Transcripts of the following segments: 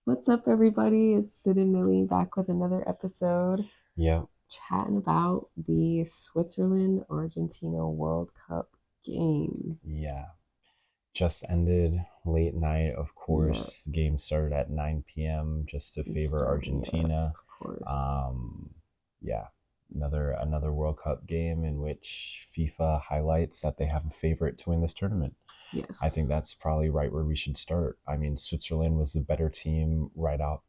What's up, everybody? It's Sid and Millie back with another episode, Yeah, chatting about the Switzerland Argentina World Cup game. yeah. Just ended late night, of Yeah, course. The game started at 9 p.m. just to favor Eastern, yeah, Argentina. of course. Um, yeah, another World Cup game in which FIFA highlights that they have a favorite to win this tournament. I think Yes, that's probably right where we should start. I mean, Switzerland was the better team right out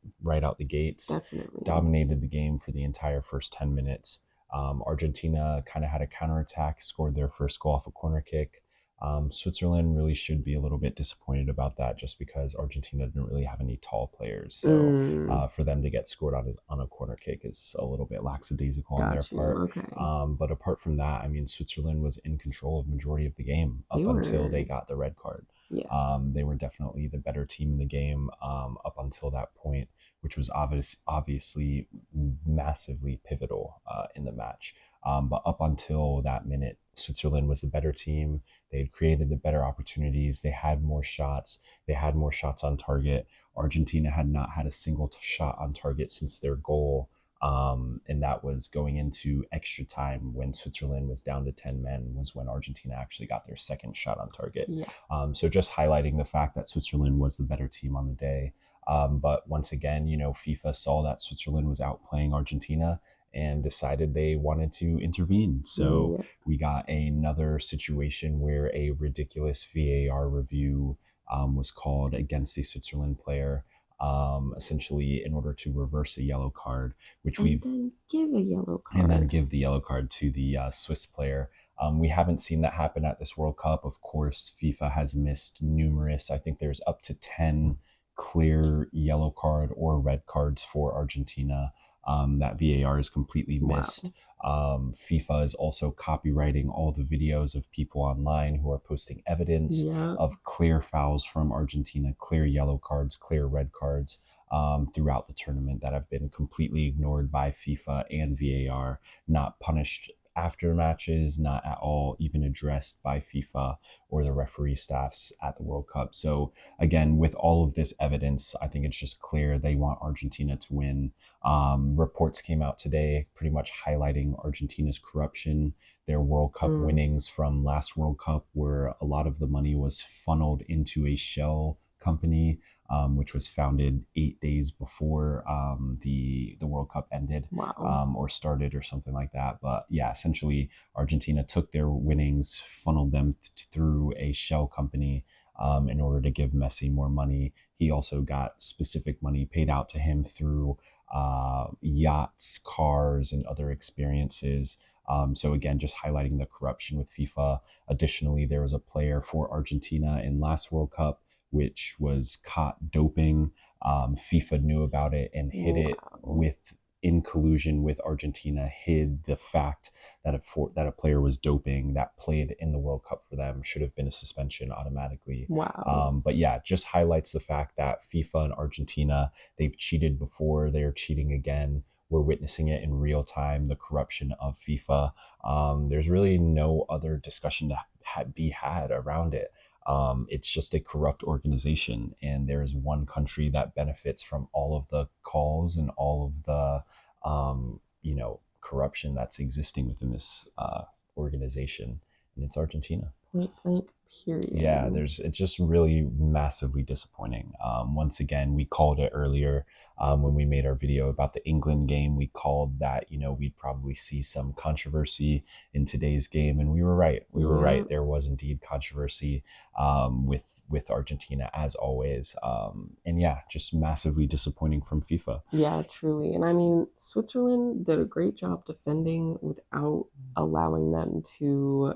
the gates, definitely. dominated the game for the entire first 10 minutes. Argentina kind of had a counterattack, scored their first goal off a corner kick. Switzerland really should be a little bit disappointed about that, just because Argentina didn't really have any tall players. So Mm, for them to get scored on a corner kick is a little bit lackadaisical on their got you. part. Okay. But apart from that, I mean, Switzerland was in control of majority of the game They up until they were, got the red card. yes. They were definitely the better team in the game up until that point, which was obviously massively pivotal in the match. But up until that minute, Switzerland was the better team. They had created the better opportunities. They had more shots. They had more shots on target. Argentina had not had a single shot on target since their goal. And that was going into extra time when Switzerland was down to 10 men, was when Argentina actually got their second shot on target. Yeah. So just highlighting the fact that Switzerland was the better team on the day. But once again, FIFA saw that Switzerland was outplaying Argentina and decided they wanted to intervene. So Yeah. we got another situation where a ridiculous VAR review was called against a Switzerland player, essentially in order to reverse a yellow card, which And we've then give a yellow and then card. give the yellow card to the Swiss player. We haven't seen that happen at this World Cup. Of course, FIFA has missed numerous. I think there's up to 10 clear yellow card or red cards for Argentina that VAR is completely missed. Wow. FIFA is also copywriting all the videos of people online who are posting evidence Yeah. of clear fouls from Argentina, clear yellow cards, clear red cards throughout the tournament that have been completely ignored by FIFA and VAR, not punished after matches, not at all even addressed by FIFA or the referee staffs at the World Cup. So again, with all of this evidence, I think it's just clear they want Argentina to win. Reports came out today pretty much highlighting Argentina's corruption, their World Cup Mm, winnings from last World Cup, where a lot of the money was funneled into a shell company, which was founded 8 days before the World Cup ended, wow. or started or something like that. But yeah, essentially, Argentina took their winnings, funneled them through a shell company in order to give Messi more money. He also got specific money paid out to him through yachts, cars, and other experiences. So again, just highlighting the corruption with FIFA. Additionally, there was a player for Argentina in last World Cup which was caught doping. FIFA knew about it and hid it Wow. with in collusion with Argentina, hid the fact that a player was doping that played in the World Cup for them. Should have been a suspension automatically. Wow. But yeah, just highlights the fact that FIFA and Argentina, they've cheated before, they're cheating again. We're witnessing it in real time, the corruption of FIFA. There's really no other discussion to be had around it. It's just a corrupt organization, and there is one country that benefits from all of the calls and all of the, corruption that's existing within this organization, and it's Argentina. Point blank, Yeah, period. it's just really massively disappointing. Once again, we called it earlier when we made our video about the England game. We called that, we'd probably see some controversy in today's game, and we were right. We were Yeah. right. There was indeed controversy with Argentina as always, and yeah, just massively disappointing from FIFA. Yeah, truly. And I mean, Switzerland did a great job defending without allowing them to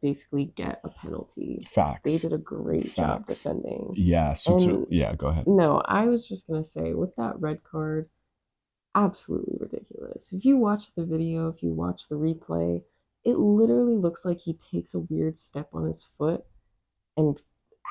basically get a penalty. They Facts, did a great job facts. defending. Yeah, Switzerland. And Yeah, go ahead. no, I was just going to say with that red card, absolutely ridiculous. If you watch the video, if you watch the replay, it literally looks like he takes a weird step on his foot and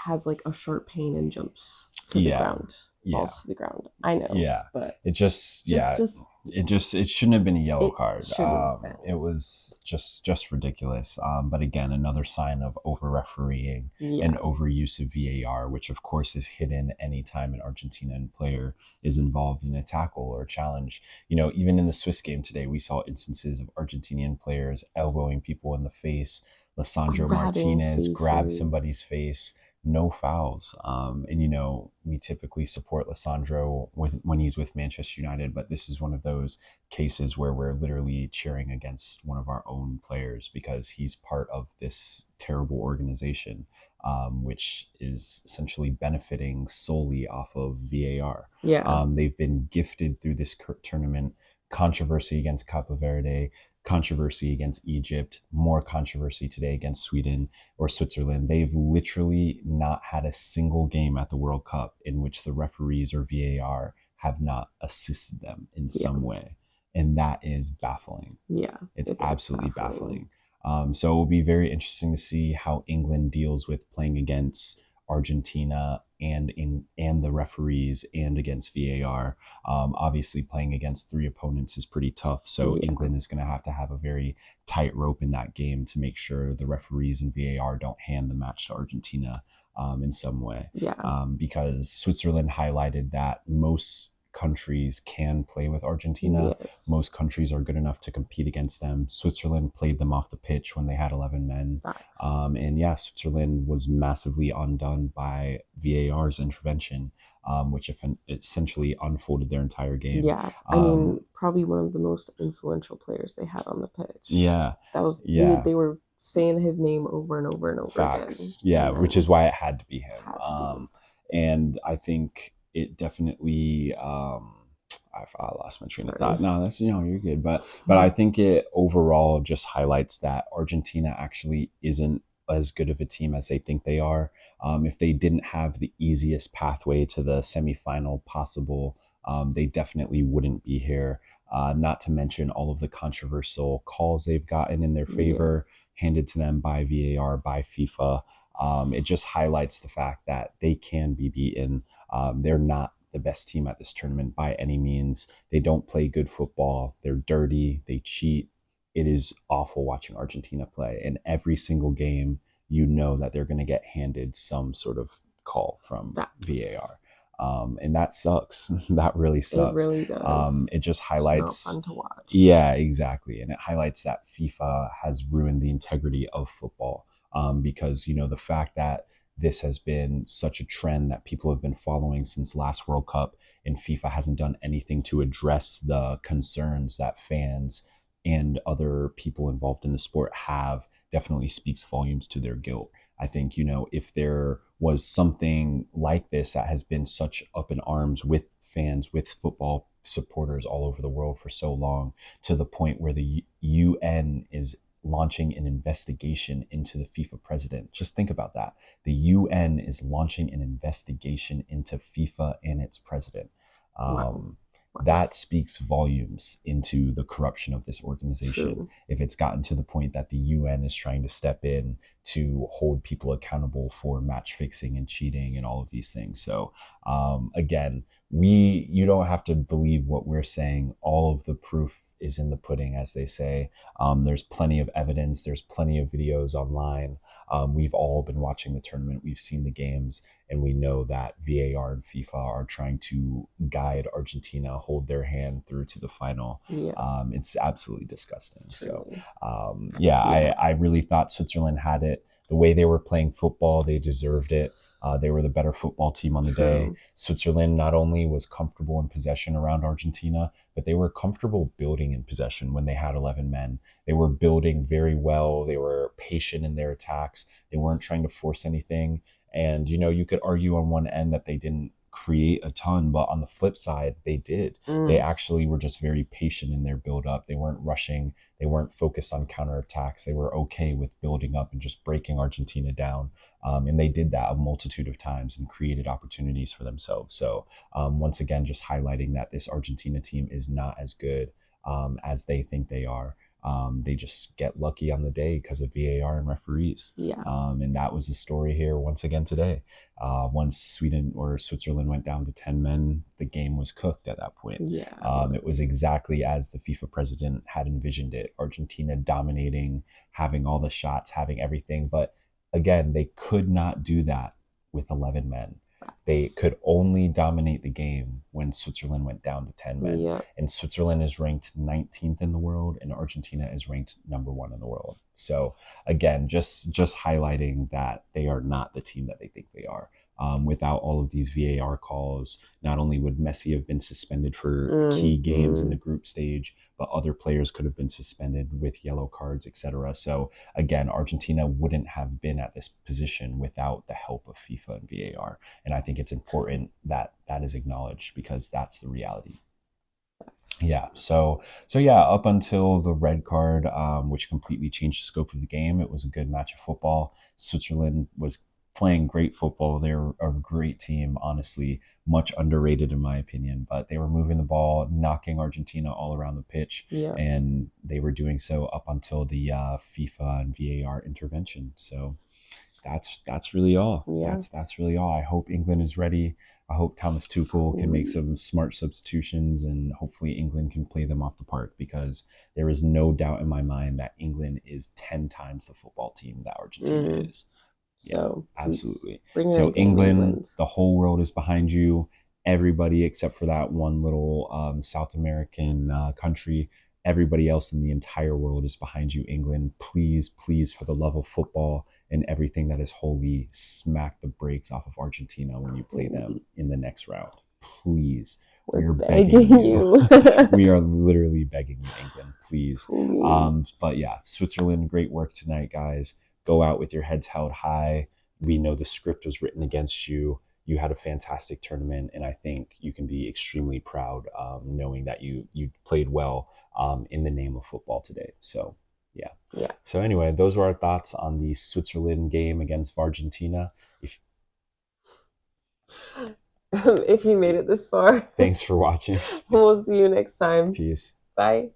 has like a sharp pain and jumps to the Yeah, ground, yeah, falls to the ground. I know, yeah. but It just, just yeah, just it shouldn't have been a yellow it card. shouldn't have been. It was just ridiculous. But again, another sign of over refereeing and Yeah, overuse of VAR, which of course is hidden anytime an Argentinian player is involved in a tackle or a challenge. Even in the Swiss game today, we saw instances of Argentinian players elbowing people in the face. Lissandro grabbing Martinez grabbed somebody's faces. face, no fouls. And we typically support Lissandro when he's with Manchester United, but this is one of those cases where we're literally cheering against one of our own players because he's part of this terrible organization, which is essentially benefiting solely off of VAR. Yeah, They've been gifted through this tournament controversy against Cape Verde, controversy against Egypt, more controversy today against Sweden or Switzerland. They've literally not had a single game at the World Cup in which the referees or VAR have not assisted them in yeah, some way. And that is baffling. yeah. It's It is absolutely baffling. baffling. So it will be very interesting to see how England deals with playing against Argentina and the referees and against VAR. Obviously, playing against three opponents is pretty tough. So Yeah, England is going to have a very tight rope in that game to make sure the referees and VAR don't hand the match to Argentina in some way. yeah, Because Switzerland highlighted that most countries can play with Argentina. yes. Most countries are good enough to compete against them. Switzerland played them off the pitch when they had 11 men. Facts. And yeah, Switzerland was massively undone by VAR's intervention, which essentially unfolded their entire game. Yeah, I Um, mean, probably one of the most influential players they had on the pitch. yeah, That was yeah, they were saying his name over and over and over again, facts. Yeah, and which is then why it had to be him. had to be. And I think it definitely. I lost my train of thought. Sorry. No, that's you're good. But I think it overall just highlights that Argentina actually isn't as good of a team as they think they are. If they didn't have the easiest pathway to the semifinal possible, they definitely wouldn't be here. Not to mention all of the controversial calls they've gotten in their Yeah, favor, handed to them by VAR, by FIFA. It just highlights the fact that they can be beaten. They're not the best team at this tournament by any means. They don't play good football. They're dirty. They cheat. It is awful watching Argentina play. And every single game, that they're going to get handed some sort of call from facts. VAR. And that sucks. That really It sucks. really does. It just It's not highlights, fun to watch. yeah, exactly. And it highlights that FIFA has ruined the integrity of football, because, the fact that this has been such a trend that people have been following since last World Cup, and FIFA hasn't done anything to address the concerns that fans and other people involved in the sport have, definitely speaks volumes to their guilt. I think, if there was something like this that has been such up in arms with fans, with football supporters all over the world for so long, to the point where the UN is launching an investigation into the FIFA president. Just think about that. The UN is launching an investigation into FIFA and its president. Wow. Um, Wow. that speaks volumes into the corruption of this organization. True. If it's gotten to the point that the UN is trying to step in to hold people accountable for match fixing and cheating and all of these things. So again, you don't have to believe what we're saying. All of the proof is in the pudding, as they say. There's plenty of evidence. There's plenty of videos online. We've all been watching the tournament. We've seen the games, and we know that VAR and FIFA are trying to guide Argentina, hold their hand through to the final. Yeah, It's absolutely disgusting. So, truly. yeah, Yeah. I really thought Switzerland had it. The way they were playing football, they deserved it. They were the better football team on the day. True. Switzerland not only was comfortable in possession around Argentina, but they were comfortable building in possession when they had 11 men. They were building very well. They were patient in their attacks. They weren't trying to force anything. And, you could argue on one end that they didn't create a ton, but on the flip side, they did. They Mm. actually were just very patient in their build up. They weren't rushing. They weren't focused on counterattacks. They were okay with building up and just breaking Argentina down. And they did that a multitude of times and created opportunities for themselves. So once again, just highlighting that this Argentina team is not as good as they think they are. They just get lucky on the day because of VAR and referees. Yeah. And that was the story here once again today. Once Sweden or Switzerland went down to 10 men, the game was cooked at that point. Yeah. It was exactly as the FIFA president had envisioned it. Argentina dominating, having all the shots, having everything. But again, they could not do that with 11 men. They could only dominate the game when Switzerland went down to 10 men. Yeah. And Switzerland is ranked 19th in the world, and Argentina is ranked number 1 in the world. So again, just highlighting that they are not the team that they think they are. Without all of these VAR calls, not only would Messi have been suspended for key games in the group stage, but other players could have been suspended with yellow cards, etc. So again, Argentina wouldn't have been at this position without the help of FIFA and VAR. And I think it's important that that is acknowledged because that's the reality. Yeah. So yeah, up until the red card, which completely changed the scope of the game, it was a good match of football. Switzerland was playing great football. They're a great team, honestly, much underrated in my opinion, but they were moving the ball, knocking Argentina all around the pitch, Yeah. and they were doing so up until the FIFA and VAR intervention. So that's really all. Yeah. That's really all. I hope England is ready. I hope Thomas Tuchel can make some smart substitutions, and hopefully England can play them off the park, because there is no doubt in my mind that England is 10 times the football team that Argentina is. So yeah, absolutely. Bring So England, the whole world is behind you. Everybody except for that one little South American country. Everybody else in the entire world is behind you, England. Please, please, for the love of football and everything that is holy, smack the brakes off of Argentina when you play them in the next round. Please. We're begging you. We are literally begging you, England. Please. But yeah, Switzerland, great work tonight, guys. Go out with your heads held high. We know the script was written against you. You had a fantastic tournament, and I think you can be extremely proud, knowing that you played well in the name of football today. So yeah. So anyway, those were our thoughts on the Switzerland game against VARgentina. If you made it this far, thanks for watching. We'll see you next time. Peace. Bye.